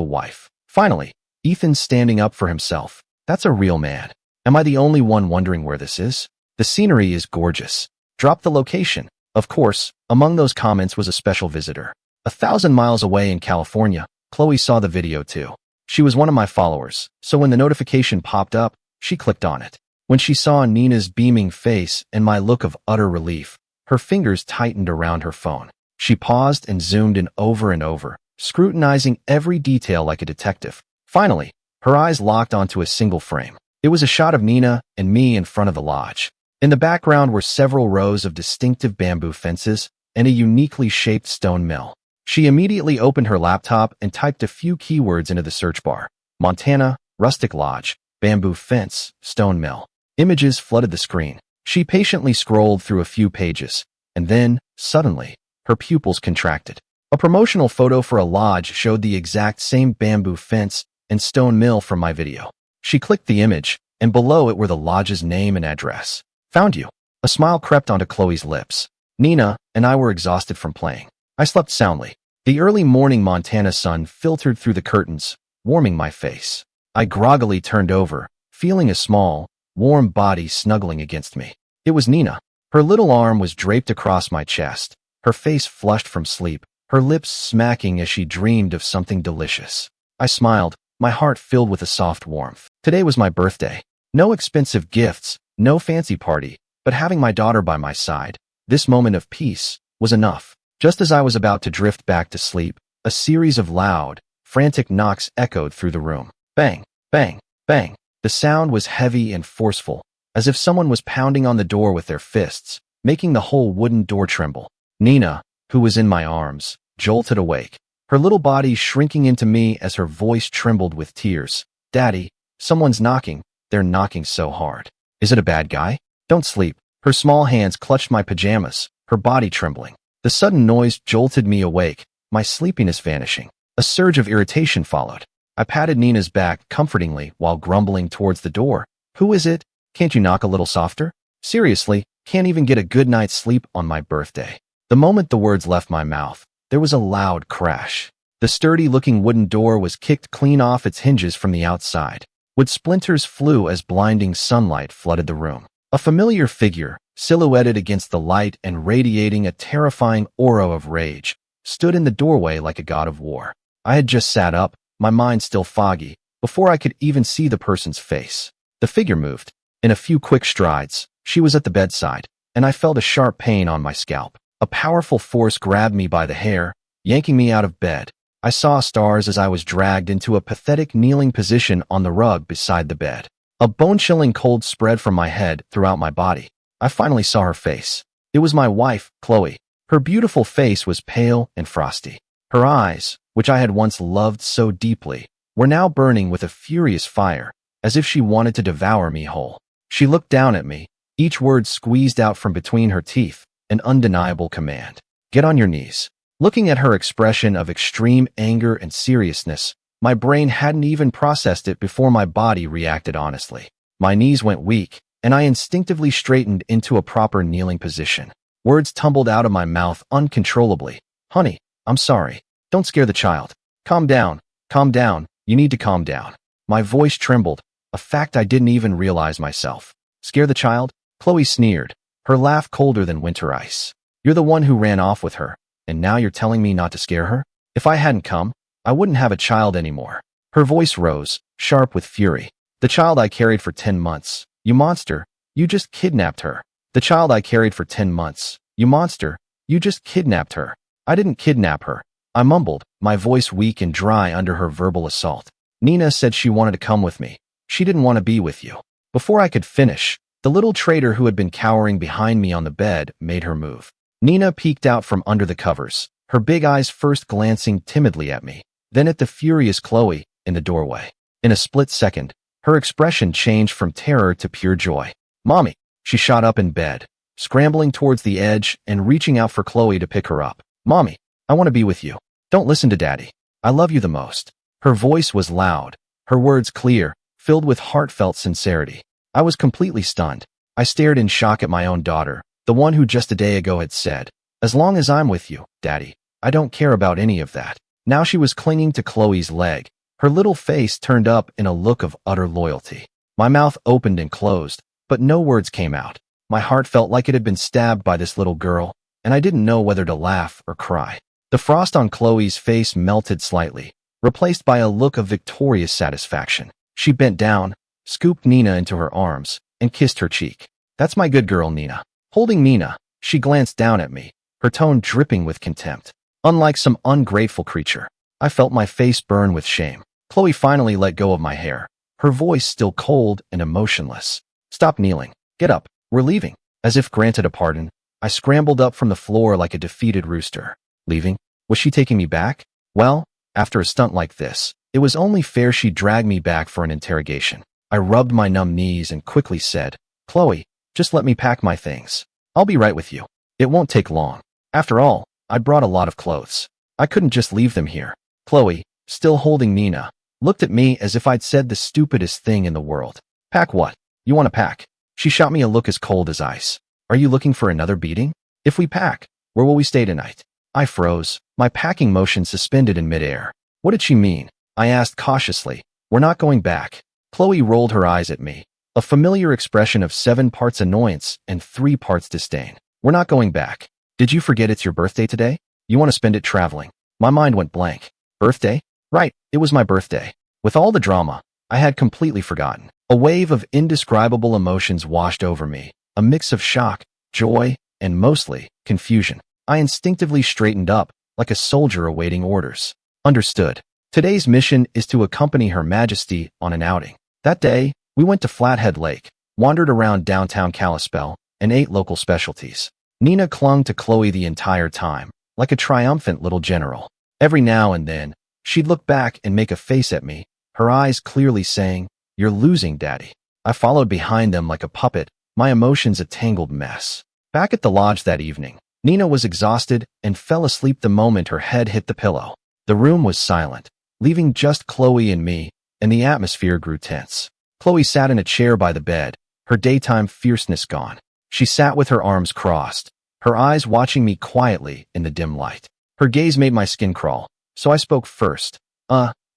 wife? Finally, Ethan's standing up for himself. That's a real man. Am I the only one wondering where this is? The scenery is gorgeous. Drop the location." Of course, among those comments was a special visitor. 1,000 miles away in California, Chloe saw the video too. She was one of my followers, so when the notification popped up, she clicked on it. When she saw Nina's beaming face and my look of utter relief, her fingers tightened around her phone. She paused and zoomed in over and over, scrutinizing every detail like a detective. Finally, her eyes locked onto a single frame. It was a shot of Nina and me in front of the lodge. In the background were several rows of distinctive bamboo fences and a uniquely shaped stone mill. She immediately opened her laptop and typed a few keywords into the search bar. Montana, rustic lodge, bamboo fence, stone mill. Images flooded the screen. She patiently scrolled through a few pages, and then, suddenly, her pupils contracted. A promotional photo for a lodge showed the exact same bamboo fence and stone mill from my video. She clicked the image, and below it were the lodge's name and address. "Found you." A smile crept onto Chloe's lips. Nina and I were exhausted from playing. I slept soundly. The early morning Montana sun filtered through the curtains, warming my face. I groggily turned over, feeling a small, warm body snuggling against me. It was Nina. Her little arm was draped across my chest, her face flushed from sleep, her lips smacking as she dreamed of something delicious. I smiled, my heart filled with a soft warmth. Today was my birthday. No expensive gifts, no fancy party, but having my daughter by my side, this moment of peace, was enough. Just as I was about to drift back to sleep, a series of loud, frantic knocks echoed through the room. Bang, bang, bang. The sound was heavy and forceful, as if someone was pounding on the door with their fists, making the whole wooden door tremble. Nina, who was in my arms, jolted awake, her little body shrinking into me as her voice trembled with tears. "Daddy, someone's knocking. They're knocking so hard. Is it a bad guy? Don't sleep." Her small hands clutched my pajamas, her body trembling. The sudden noise jolted me awake, my sleepiness vanishing. A surge of irritation followed. I patted Nina's back comfortingly while grumbling towards the door. "Who is it? Can't you knock a little softer? Seriously, can't even get a good night's sleep on my birthday." The moment the words left my mouth, there was a loud crash. The sturdy-looking wooden door was kicked clean off its hinges from the outside. Wood splinters flew as blinding sunlight flooded the room. A familiar figure, silhouetted against the light and radiating a terrifying aura of rage, stood in the doorway like a god of war. I had just sat up, my mind still foggy, before I could even see the person's face. The figure moved. In a few quick strides, she was at the bedside, and I felt a sharp pain on my scalp. A powerful force grabbed me by the hair, yanking me out of bed. I saw stars as I was dragged into a pathetic kneeling position on the rug beside the bed. A bone-chilling cold spread from my head throughout my body. I finally saw her face. It was my wife, Chloe. Her beautiful face was pale and frosty. Her eyes, which I had once loved so deeply, were now burning with a furious fire, as if she wanted to devour me whole. She looked down at me, each word squeezed out from between her teeth, an undeniable command. Get on your knees. Looking at her expression of extreme anger and seriousness, my brain hadn't even processed it before my body reacted honestly. My knees went weak, and I instinctively straightened into a proper kneeling position. Words tumbled out of my mouth uncontrollably. Honey, I'm sorry. Don't scare the child. Calm down. Calm down. You need to calm down. My voice trembled, a fact I didn't even realize myself. Scare the child? Chloe sneered, her laugh colder than winter ice. You're the one who ran off with her, and now you're telling me not to scare her? If I hadn't come, I wouldn't have a child anymore. Her voice rose, sharp with fury. The child I carried for 10 months. You monster. You just kidnapped her. The child I carried for 10 months. You monster. You just kidnapped her. I didn't kidnap her. I mumbled, my voice weak and dry under her verbal assault. Nina said she wanted to come with me. She didn't want to be with you. Before I could finish, the little traitor who had been cowering behind me on the bed made her move. Nina peeked out from under the covers, her big eyes first glancing timidly at me, then at the furious Chloe in the doorway. In a split second, her expression changed from terror to pure joy. Mommy! She shot up in bed, scrambling towards the edge and reaching out for Chloe to pick her up. Mommy, I want to be with you. Don't listen to Daddy. I love you the most. Her voice was loud, her words clear, filled with heartfelt sincerity. I was completely stunned. I stared in shock at my own daughter, the one who just a day ago had said, as long as I'm with you, Daddy, I don't care about any of that. Now she was clinging to Chloe's leg, her little face turned up in a look of utter loyalty. My mouth opened and closed, but no words came out. My heart felt like it had been stabbed by this little girl, and I didn't know whether to laugh or cry. The frost on Chloe's face melted slightly, replaced by a look of victorious satisfaction. She bent down, scooped Nina into her arms, and kissed her cheek. That's my good girl, Nina. Holding Nina, she glanced down at me, her tone dripping with contempt. Unlike some ungrateful creature, I felt my face burn with shame. Chloe finally let go of my hair, her voice still cold and emotionless. Stop kneeling. Get up. We're leaving. As if granted a pardon, I scrambled up from the floor like a defeated rooster. Leaving? Was she taking me back? Well, after a stunt like this, it was only fair she dragged me back for an interrogation. I rubbed my numb knees and quickly said, Chloe, just let me pack my things. I'll be right with you. It won't take long. After all, I brought a lot of clothes. I couldn't just leave them here. Chloe, still holding Nina, looked at me as if I'd said the stupidest thing in the world. Pack what? You want to pack? She shot me a look as cold as ice. Are you looking for another beating? If we pack, where will we stay tonight? I froze, my packing motion suspended in midair. What did she mean? I asked cautiously. We're not going back. Chloe rolled her eyes at me, a familiar expression of 7 parts annoyance and 3 parts disdain. We're not going back. Did you forget it's your birthday today? You want to spend it traveling. My mind went blank. Birthday? Right, it was my birthday. With all the drama, I had completely forgotten. A wave of indescribable emotions washed over me, a mix of shock, joy, and mostly, confusion. I instinctively straightened up, like a soldier awaiting orders. Understood. Today's mission is to accompany Her Majesty on an outing. That day, we went to Flathead Lake, wandered around downtown Kalispell, and ate local specialties. Nina clung to Chloe the entire time, like a triumphant little general. Every now and then, she'd look back and make a face at me, her eyes clearly saying, You're losing, Daddy. I followed behind them like a puppet, my emotions a tangled mess. Back at the lodge that evening, Nina was exhausted and fell asleep the moment her head hit the pillow. The room was silent, leaving just Chloe and me, and the atmosphere grew tense. Chloe sat in a chair by the bed, her daytime fierceness gone. She sat with her arms crossed, her eyes watching me quietly in the dim light. Her gaze made my skin crawl, so I spoke first.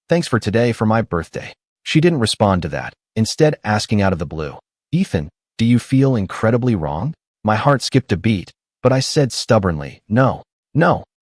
Thanks for today for my birthday. She didn't respond to that, instead asking out of the blue. Ethan, do you feel incredibly wronged? My heart skipped a beat, but I said stubbornly, no.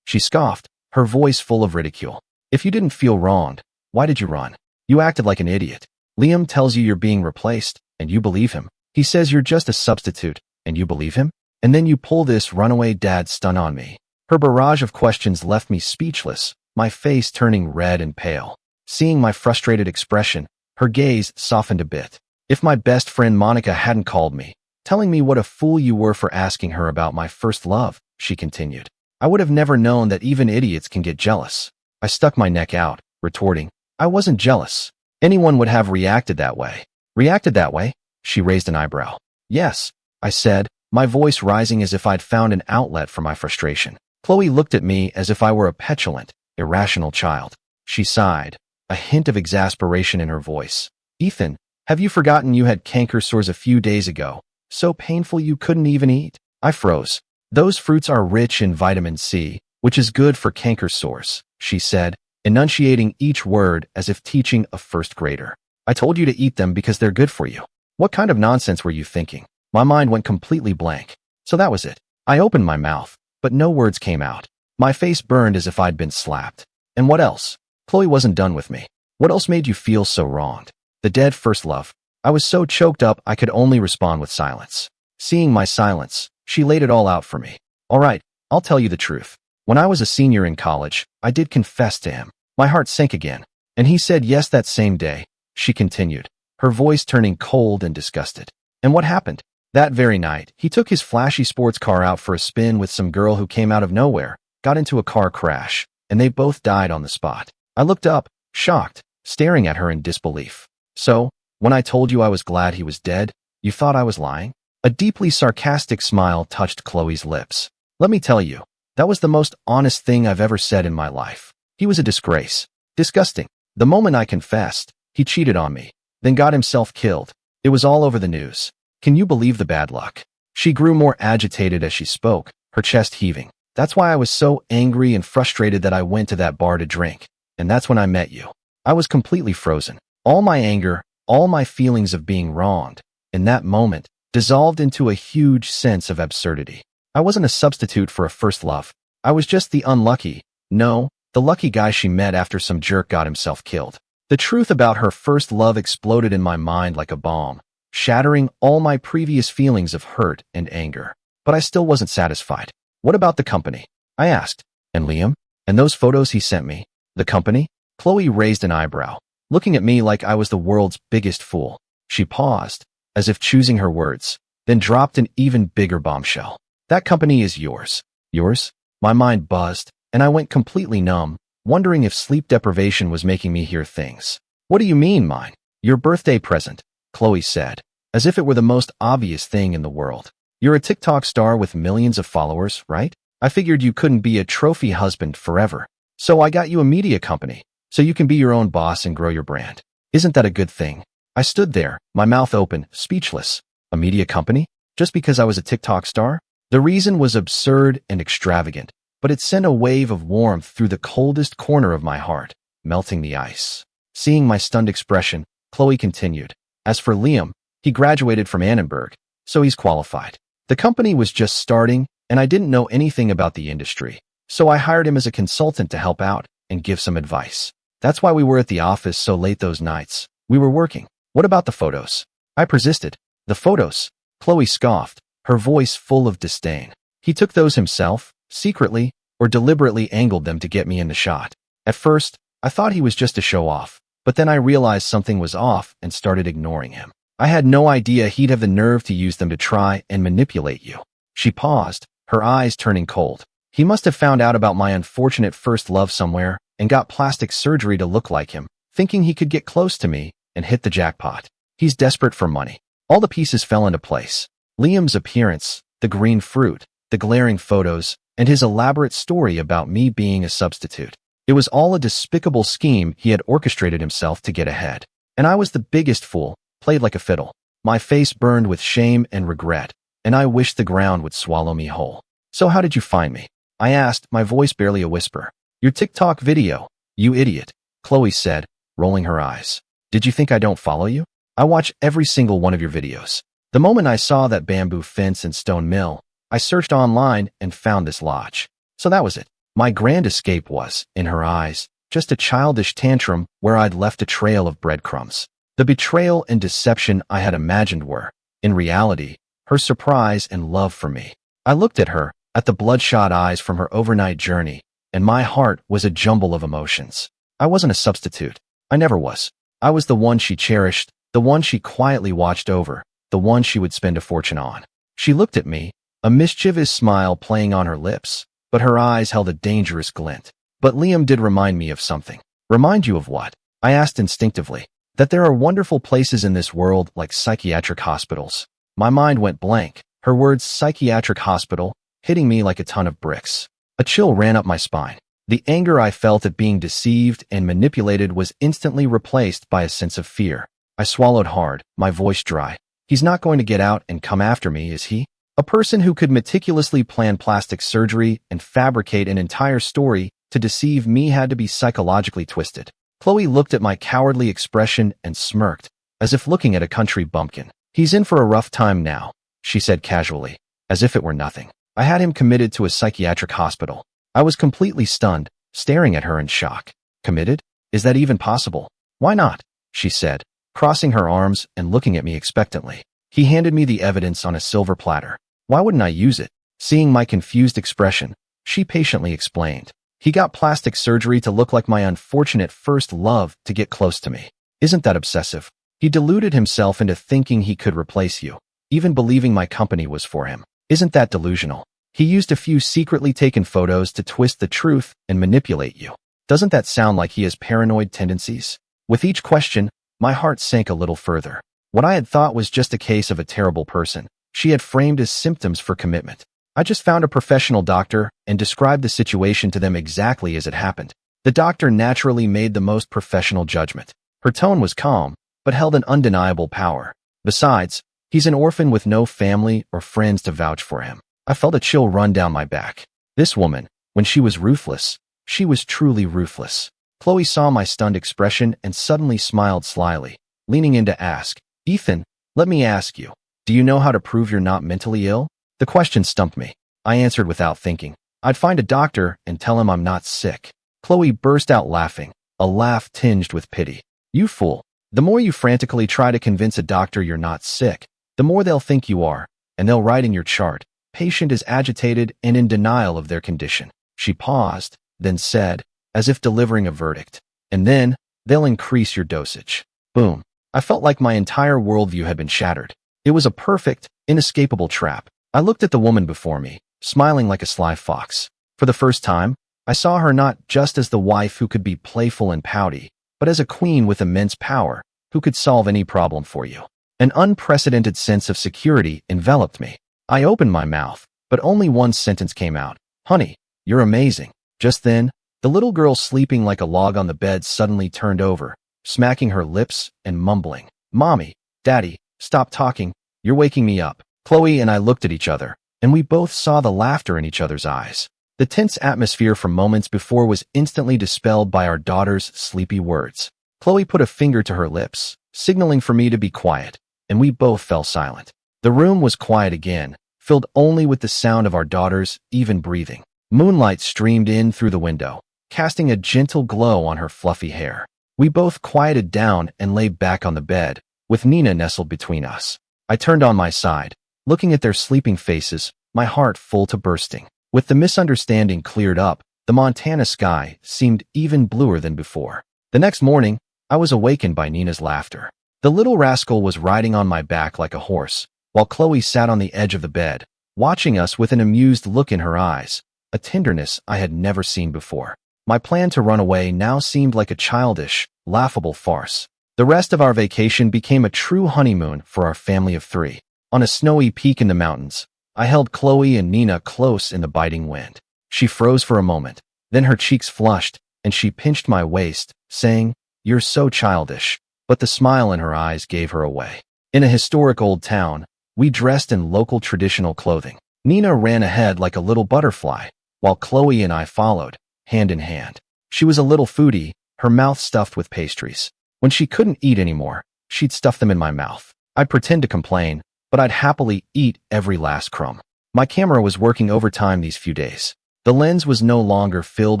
She scoffed, her voice full of ridicule. If you didn't feel wronged, why did you run? You acted like an idiot. Liam tells you you're being replaced, and you believe him. He says you're just a substitute, and you believe him? And then you pull this runaway dad stunt on me. Her barrage of questions left me speechless, my face turning red and pale. Seeing my frustrated expression, her gaze softened a bit. If my best friend Monica hadn't called me, telling me what a fool you were for asking her about my first love, she continued. I would have never known that even idiots can get jealous. I stuck my neck out, retorting, I wasn't jealous. Anyone would have reacted that way. Reacted that way? She raised an eyebrow. Yes, I said, my voice rising as if I'd found an outlet for my frustration. Chloe looked at me as if I were a petulant, irrational child. She sighed, a hint of exasperation in her voice. Ethan, have you forgotten you had canker sores a few days ago? So painful you couldn't even eat? I froze. Those fruits are rich in vitamin C, which is good for canker sores, she said, enunciating each word as if teaching a first grader. I told you to eat them because they're good for you. What kind of nonsense were you thinking? My mind went completely blank. So that was it. I opened my mouth, but no words came out. My face burned as if I'd been slapped. And what else? Chloe wasn't done with me. What else made you feel so wronged? The dead first love. I was so choked up I could only respond with silence. Seeing my silence, she laid it all out for me. All right, I'll tell you the truth. When I was a senior in college, I did confess to him. My heart sank again. And he said yes that same day, she continued, her voice turning cold and disgusted. And what happened? That very night, he took his flashy sports car out for a spin with some girl who came out of nowhere, got into a car crash, and they both died on the spot. I looked up, shocked, staring at her in disbelief. So, when I told you I was glad he was dead, you thought I was lying? A deeply sarcastic smile touched Chloe's lips. Let me tell you, that was the most honest thing I've ever said in my life. He was a disgrace. Disgusting. The moment I confessed, he cheated on me, then got himself killed. It was all over the news. Can you believe the bad luck? She grew more agitated as she spoke, her chest heaving. That's why I was so angry and frustrated that I went to that bar to drink. And that's when I met you. I was completely frozen. All my anger, all my feelings of being wronged, in that moment, dissolved into a huge sense of absurdity. I wasn't a substitute for a first love. I was just the unlucky, no, the lucky guy she met after some jerk got himself killed. The truth about her first love exploded in my mind like a bomb, shattering all my previous feelings of hurt and anger. But I still wasn't satisfied. What about the company? I asked. And Liam? And those photos he sent me? The company? Chloe raised an eyebrow, looking at me like I was the world's biggest fool. She paused, as if choosing her words, then dropped an even bigger bombshell. That company is yours. Yours? My mind buzzed, and I went completely numb, wondering if sleep deprivation was making me hear things. What do you mean, mine? Your birthday present, Chloe said, as if it were the most obvious thing in the world. You're a TikTok star with millions of followers, right? I figured you couldn't be a trophy husband forever. So I got you a media company, so you can be your own boss and grow your brand. Isn't that a good thing? I stood there, my mouth open, speechless. A media company? Just because I was a TikTok star? The reason was absurd and extravagant, but it sent a wave of warmth through the coldest corner of my heart, melting the ice. Seeing my stunned expression, Chloe continued. As for Liam, he graduated from Annenberg, so he's qualified. The company was just starting, and I didn't know anything about the industry, so I hired him as a consultant to help out and give some advice. That's why we were at the office so late those nights. We were working. What about the photos? I persisted. The photos? Chloe scoffed, her voice full of disdain. He took those himself, secretly, or deliberately angled them to get me in the shot. At first, I thought he was just a show-off, but then I realized something was off and started ignoring him. I had no idea he'd have the nerve to use them to try and manipulate you. She paused, her eyes turning cold. He must have found out about my unfortunate first love somewhere and got plastic surgery to look like him, thinking he could get close to me and hit the jackpot. He's desperate for money. All the pieces fell into place. Liam's appearance, the green fruit, the glaring photos, and his elaborate story about me being a substitute. It was all a despicable scheme he had orchestrated himself to get ahead. And I was the biggest fool, played like a fiddle. My face burned with shame and regret, and I wished the ground would swallow me whole. So how did you find me? I asked, my voice barely a whisper. Your TikTok video, you idiot, Chloe said, rolling her eyes. Did you think I don't follow you? I watch every single one of your videos. The moment I saw that bamboo fence and stone mill, I searched online and found this lodge. So that was it. My grand escape was, in her eyes, just a childish tantrum where I'd left a trail of breadcrumbs. The betrayal and deception I had imagined were, in reality, her surprise and love for me. I looked at her, at the bloodshot eyes from her overnight journey, and my heart was a jumble of emotions. I wasn't a substitute. I never was. I was the one she cherished, the one she quietly watched over, the one she would spend a fortune on. She looked at me, a mischievous smile playing on her lips, but her eyes held a dangerous glint. But Liam did remind me of something. Remind you of what? I asked instinctively. That there are wonderful places in this world like psychiatric hospitals. My mind went blank, her words psychiatric hospital, hitting me like a ton of bricks. A chill ran up my spine. The anger I felt at being deceived and manipulated was instantly replaced by a sense of fear. I swallowed hard, my voice dry. He's not going to get out and come after me, is he? A person who could meticulously plan plastic surgery and fabricate an entire story to deceive me had to be psychologically twisted. Chloe looked at my cowardly expression and smirked, as if looking at a country bumpkin. He's in for a rough time now, she said casually, as if it were nothing. I had him committed to a psychiatric hospital. I was completely stunned, staring at her in shock. Committed? Is that even possible? Why not? She said, crossing her arms and looking at me expectantly. He handed me the evidence on a silver platter. Why wouldn't I use it? Seeing my confused expression, she patiently explained. He got plastic surgery to look like my unfortunate first love to get close to me. Isn't that obsessive? He deluded himself into thinking he could replace you, even believing my company was for him. Isn't that delusional? He used a few secretly taken photos to twist the truth and manipulate you. Doesn't that sound like he has paranoid tendencies? With each question, my heart sank a little further. What I had thought was just a case of a terrible person, she had framed as symptoms for commitment. I just found a professional doctor and described the situation to them exactly as it happened. The doctor naturally made the most professional judgment. Her tone was calm, but held an undeniable power. Besides, he's an orphan with no family or friends to vouch for him. I felt a chill run down my back. This woman, when she was ruthless, she was truly ruthless. Chloe saw my stunned expression and suddenly smiled slyly, leaning in to ask, Ethan, let me ask you, do you know how to prove you're not mentally ill? The question stumped me. I answered without thinking. I'd find a doctor and tell him I'm not sick. Chloe burst out laughing, a laugh tinged with pity. You fool. The more you frantically try to convince a doctor you're not sick, the more they'll think you are, and they'll write in your chart, patient is agitated and in denial of their condition. She paused, then said, as if delivering a verdict, and then they'll increase your dosage. Boom. I felt like my entire worldview had been shattered. It was a perfect, inescapable trap. I looked at the woman before me, smiling like a sly fox. For the first time, I saw her not just as the wife who could be playful and pouty, but as a queen with immense power, who could solve any problem for you. An unprecedented sense of security enveloped me. I opened my mouth, but only one sentence came out. Honey, you're amazing. Just then, the little girl sleeping like a log on the bed suddenly turned over, smacking her lips and mumbling, Mommy, Daddy, stop talking, you're waking me up. Chloe and I looked at each other, and we both saw the laughter in each other's eyes. The tense atmosphere from moments before was instantly dispelled by our daughter's sleepy words. Chloe put a finger to her lips, signaling for me to be quiet, and we both fell silent. The room was quiet again, filled only with the sound of our daughter's even breathing. Moonlight streamed in through the window, casting a gentle glow on her fluffy hair. We both quieted down and lay back on the bed, with Nina nestled between us. I turned on my side, looking at their sleeping faces, my heart full to bursting. With the misunderstanding cleared up, the Montana sky seemed even bluer than before. The next morning, I was awakened by Nina's laughter. The little rascal was riding on my back like a horse, while Chloe sat on the edge of the bed, watching us with an amused look in her eyes, a tenderness I had never seen before. My plan to run away now seemed like a childish, laughable farce. The rest of our vacation became a true honeymoon for our family of three. On a snowy peak in the mountains, I held Chloe and Nina close in the biting wind. She froze for a moment, then her cheeks flushed, and she pinched my waist, saying, You're so childish, but the smile in her eyes gave her away. In a historic old town, we dressed in local traditional clothing. Nina ran ahead like a little butterfly, while Chloe and I followed, hand in hand. She was a little foodie, her mouth stuffed with pastries. When she couldn't eat anymore, she'd stuff them in my mouth. I'd pretend to complain, but I'd happily eat every last crumb. My camera was working overtime these few days. The lens was no longer filled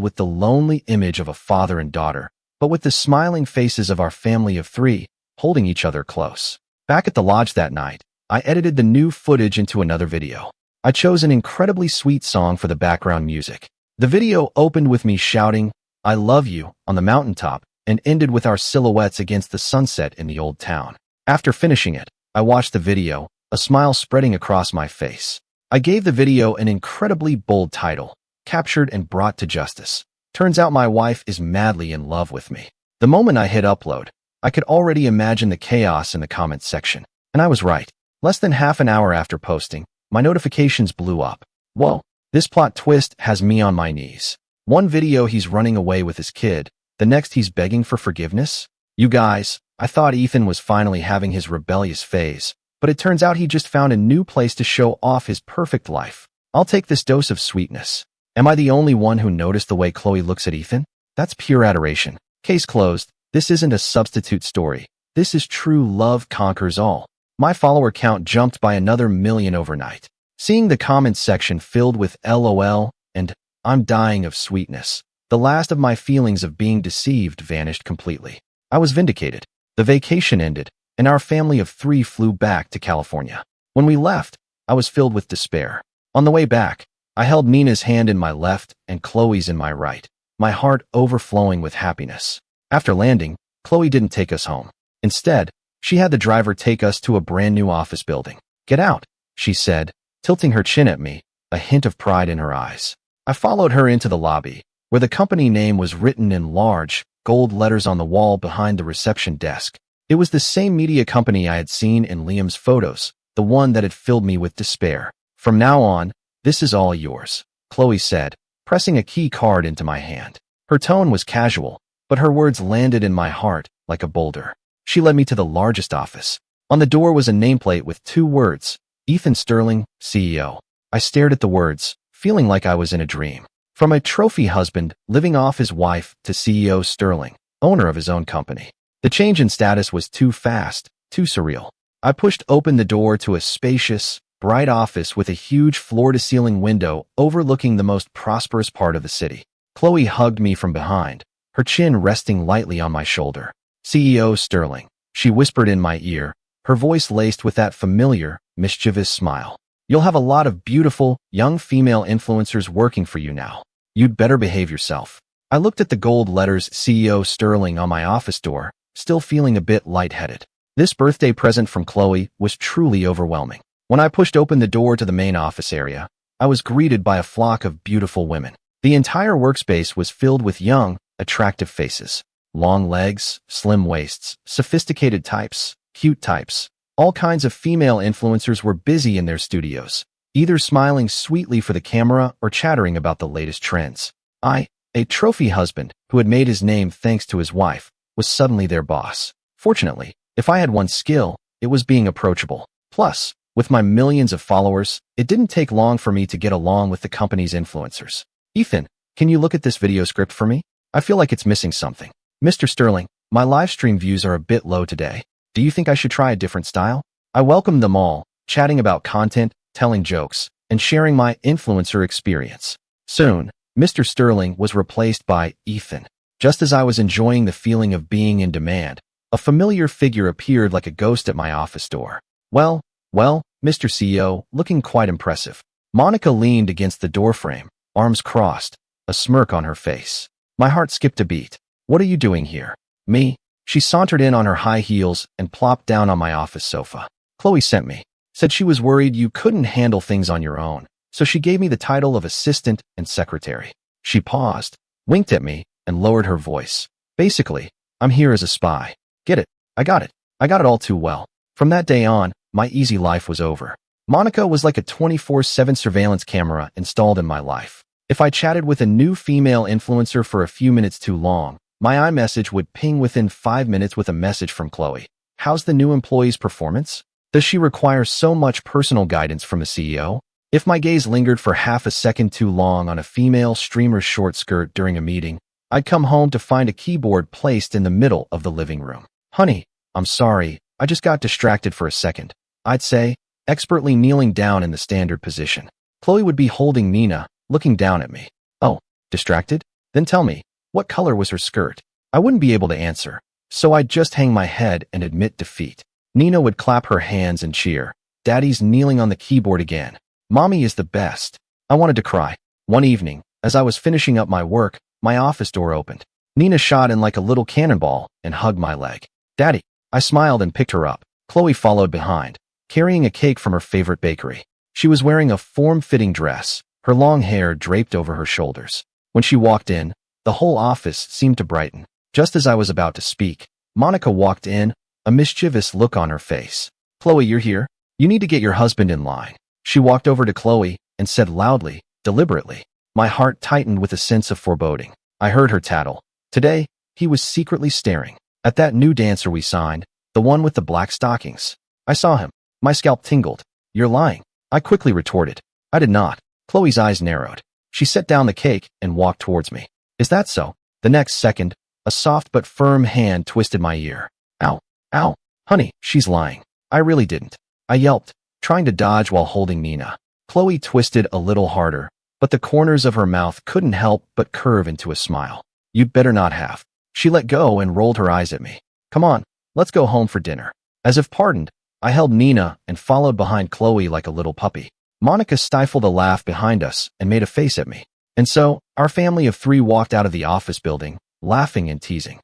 with the lonely image of a father and daughter, but with the smiling faces of our family of three, holding each other close. Back at the lodge that night, I edited the new footage into another video. I chose an incredibly sweet song for the background music. The video opened with me shouting, I love you, on the mountaintop, and ended with our silhouettes against the sunset in the old town. After finishing it, I watched the video, a smile spreading across my face. I gave the video an incredibly bold title, Captured and Brought to Justice. Turns out my wife is madly in love with me. The moment I hit upload, I could already imagine the chaos in the comments section. And I was right. Less than half an hour after posting, my notifications blew up. Whoa, this plot twist has me on my knees. One video he's running away with his kid, the next he's begging for forgiveness. You guys, I thought Ethan was finally having his rebellious phase, but it turns out he just found a new place to show off his perfect life. I'll take this dose of sweetness. Am I the only one who noticed the way Chloe looks at Ethan? That's pure adoration. Case closed. This isn't a substitute story. This is true love conquers all. My follower count jumped by another million overnight. Seeing the comments section filled with LOL and I'm dying of sweetness, the last of my feelings of being deceived vanished completely. I was vindicated. The vacation ended, and our family of 3 flew back to California. When we left, I was filled with despair. On the way back, I held Nina's hand in my left and Chloe's in my right, my heart overflowing with happiness. After landing, Chloe didn't take us home. Instead, she had the driver take us to a brand new office building. Get out, she said, tilting her chin at me, a hint of pride in her eyes. I followed her into the lobby, where the company name was written in large, gold letters on the wall behind the reception desk. It was the same media company I had seen in Liam's photos, the one that had filled me with despair. From now on, this is all yours, Chloe said, pressing a key card into my hand. Her tone was casual, but her words landed in my heart like a boulder. She led me to the largest office. On the door was a nameplate with 2 words, Ethan Sterling, CEO. I stared at the words, feeling like I was in a dream. From a trophy husband living off his wife to CEO Sterling, owner of his own company. The change in status was too fast, too surreal. I pushed open the door to a spacious, bright office with a huge floor-to-ceiling window overlooking the most prosperous part of the city. Chloe hugged me from behind, her chin resting lightly on my shoulder. CEO Sterling, she whispered in my ear, her voice laced with that familiar, mischievous smile. You'll have a lot of beautiful, young female influencers working for you now. You'd better behave yourself. I looked at the gold letters CEO Sterling on my office door, still feeling a bit lightheaded. This birthday present from Chloe was truly overwhelming. When I pushed open the door to the main office area, I was greeted by a flock of beautiful women. The entire workspace was filled with young, attractive faces. Long legs, slim waists, sophisticated types, cute types. All kinds of female influencers were busy in their studios, either smiling sweetly for the camera or chattering about the latest trends. I, a trophy husband who had made his name thanks to his wife, was suddenly their boss. Fortunately, if I had one skill, it was being approachable. Plus, with my millions of followers, it didn't take long for me to get along with the company's influencers. Ethan, can you look at this video script for me? I feel like it's missing something. Mr. Sterling, my live stream views are a bit low today. Do you think I should try a different style? I welcomed them all, chatting about content, telling jokes, and sharing my influencer experience. Soon, Mr. Sterling was replaced by Ethan. Just as I was enjoying the feeling of being in demand, a familiar figure appeared like a ghost at my office door. Well, Mr. CEO, looking quite impressive. Monica leaned against the doorframe, arms crossed, a smirk on her face. My heart skipped a beat. What are you doing here? Me? She sauntered in on her high heels and plopped down on my office sofa. Chloe sent me. Said she was worried you couldn't handle things on your own, so she gave me the title of assistant and secretary. She paused, winked at me, and lowered her voice. Basically, I'm here as a spy. Get it? I got it. I got it all too well. From that day on, my easy life was over. Monica was like a 24/7 surveillance camera installed in my life. If I chatted with a new female influencer for a few minutes too long, my iMessage would ping within 5 minutes with a message from Chloe. How's the new employee's performance? Does she require so much personal guidance from the CEO? If my gaze lingered for half a second too long on a female streamer's short skirt during a meeting, I'd come home to find a keyboard placed in the middle of the living room. Honey, I'm sorry, I just got distracted for a second, I'd say, expertly kneeling down in the standard position. Chloe would be holding Nina, looking down at me. Oh, distracted? Then tell me, what color was her skirt? I wouldn't be able to answer, so I'd just hang my head and admit defeat. Nina would clap her hands and cheer. Daddy's kneeling on the keyboard again. Mommy is the best. I wanted to cry. One evening, as I was finishing up my work, my office door opened. Nina shot in like a little cannonball and hugged my leg. Daddy. I smiled and picked her up. Chloe followed behind, carrying a cake from her favorite bakery. She was wearing a form-fitting dress, her long hair draped over her shoulders. When she walked in, the whole office seemed to brighten. Just as I was about to speak, Monica walked in, a mischievous look on her face. "Chloe, you're here? You need to get your husband in line." She walked over to Chloe and said loudly, deliberately. My heart tightened with a sense of foreboding. I heard her tattle. Today, he was secretly staring at that new dancer we signed, the one with the black stockings. I saw him. My scalp tingled. "You're lying," I quickly retorted. I did not. Chloe's eyes narrowed. She set down the cake and walked towards me. "Is that so?" The next second, a soft but firm hand twisted my ear. "Ow, ow, honey, she's lying. I really didn't." I yelped, trying to dodge while holding Nina. Chloe twisted a little harder, but the corners of her mouth couldn't help but curve into a smile. "You'd better not have." She let go and rolled her eyes at me. "Come on, let's go home for dinner." As if pardoned, I held Nina and followed behind Chloe like a little puppy. Monica stifled a laugh behind us and made a face at me. And so, our family of three walked out of the office building, laughing and teasing.